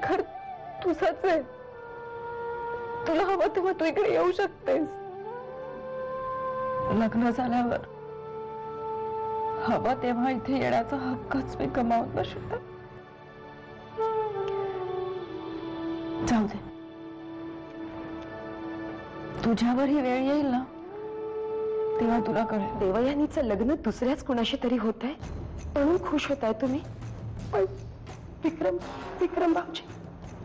घर तुझंच आहे. तुला हवं तेव्हा तू इकडे येऊ शकतेस. लग्न झाल्यावर हवं तेव्हा इथे येण्याचा हक्कच मी गमावून बसतो. जाऊ दे, तुझ्यावर ही वेळ येईल ना तेव्हा तुला कळेल. देवयानीचं लग्न दुसऱ्याच कुणाशी तरी होत आहे म्हणून खुश होताय तुम्ही, पण विक्रम भाऊजी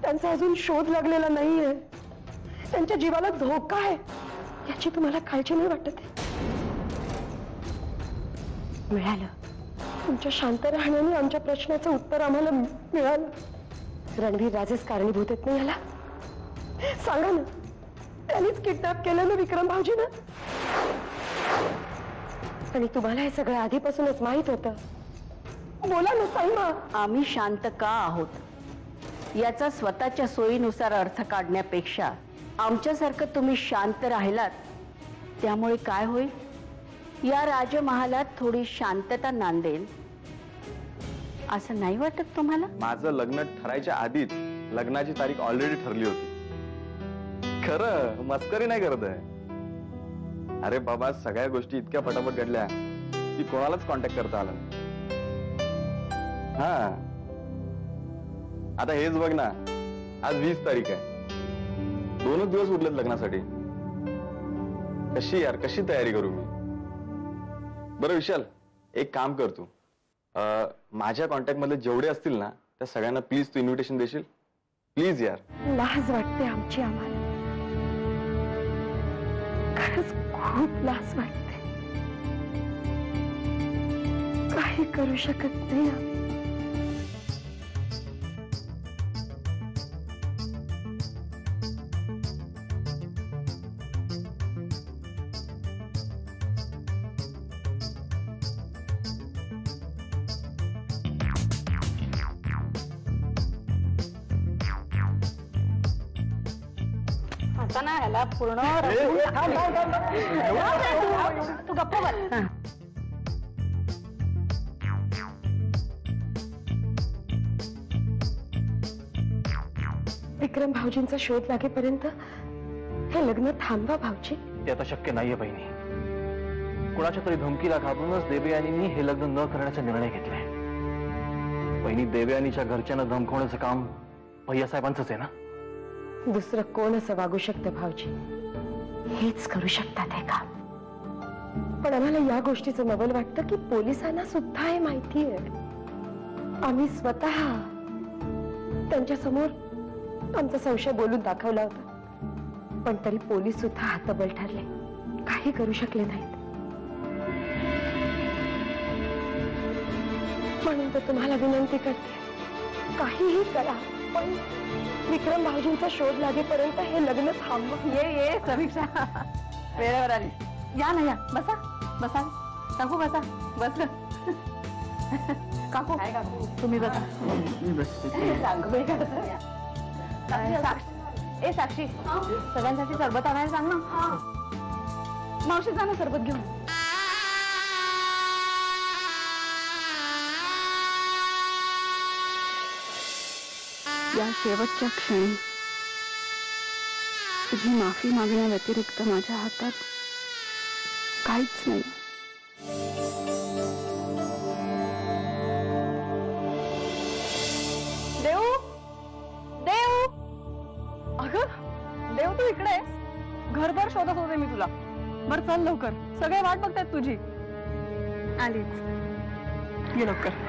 त्यांचा अजून शोध लागलेला नाहीये. त्यांच्या जीवाला धोका आहे याची तुम्हाला काळजी नाही वाटत? मिळालं. तुमच्या शांत राहण्याने आमच्या प्रश्नाचं उत्तर आम्हाला मिळालं. रणवीर राजेच कारणीभूत आहेत ना याला? सांगा ना, त्यांनीच किडनॅप केलं ना विक्रम भाऊजींना? आणि तुम्हाला हे सगळं आधीपासूनच माहित होतं. बोला ना साईमा. आम्ही शांत का आहोत याचा स्वतःच्या सोयीनुसार अर्थ काढण्यापेक्षा आमच्यासारखं तुम्ही शांत राहिलात त्यामुळे काय होईल, या राजमहालात थोडी शांतता नांदेल असं नाही वाटत तुम्हाला? माझं लग्न ठरायच्या आधीच लग्नाची तारीख ऑलरेडी ठरली होती. खरं मस्करी नाही करत आहे. अरे बाबा, सगळ्या गोष्टी इतक्या पटापट घडल्या की कोणालाच कॉन्टॅक्ट करता आला नाही. हा, आता हेच बघ ना, आज 20 तारीख आहे. 2च दिवस उरलेत लग्नासाठी. कशी तयारी करू मी? बरं विशाल, एक काम कर तू, माझ्या कॉन्टॅक्ट मध्ये जेवढे असतील ना त्या सगळ्यांना प्लीज तू इन्व्हिटेशन देशील? प्लीज यार. लाज वाटते आमची आम्हाला, खरंच खूप लाज वाटते. काही करू शकत नाही आम्ही. ह्याला पूर्ण तू गप्प बस. विक्रम भाऊजींचा शोध लागेपर्यंत हे लग्न थांबवा भाऊजी. ते आता शक्य नाहीये बहिणी. कुणाच्या तरी धमकीला घाबरूनच देवयानींनी हे लग्न न करण्याचा निर्णय घेतलाय. बहिणी, देवयानीच्या घरच्यांना धमकवण्याचं काम भैयासाहेबांचंच आहे ना? दुसरं कोण असं वागू शकतं भाऊजी? हेच करू शकतात हे काम. पण आम्हाला या गोष्टीचं नवल वाटतं की पोलिसांना सुद्धा हे माहिती आहे. आम्ही स्वतः त्यांच्या समोर आमचा संशय बोलून दाखवला होता, पण तरी पोलीस सुद्धा हातबल ठरले, काही करू शकले नाहीत. म्हणून तर तुम्हाला विनंती करते, काहीही करा पण विक्रम भाऊजींचा शोध लागेपर्यंत हे लग्न थांबवा. ये समीक्षा वेळेवर आली. या ना, या बसा बसा. काकू बसा. बस काकू. तुम्ही बसा. ए साक्षी, सगळ्यांसाठी सरबत आणायला सांग ना. मावशी जा ना सरबत घेऊन. या शेवटच्या क्षणी तुझी माफी मागण्या व्यतिरिक्त माझ्या हातात काहीच नाही. देव, देव, अगं देव तू इकडे आहेस? घरभर शोधत होते मी तुला. बर चल लवकर, सगळे वाट बघतायत तुझी. आलीच, ये लवकर.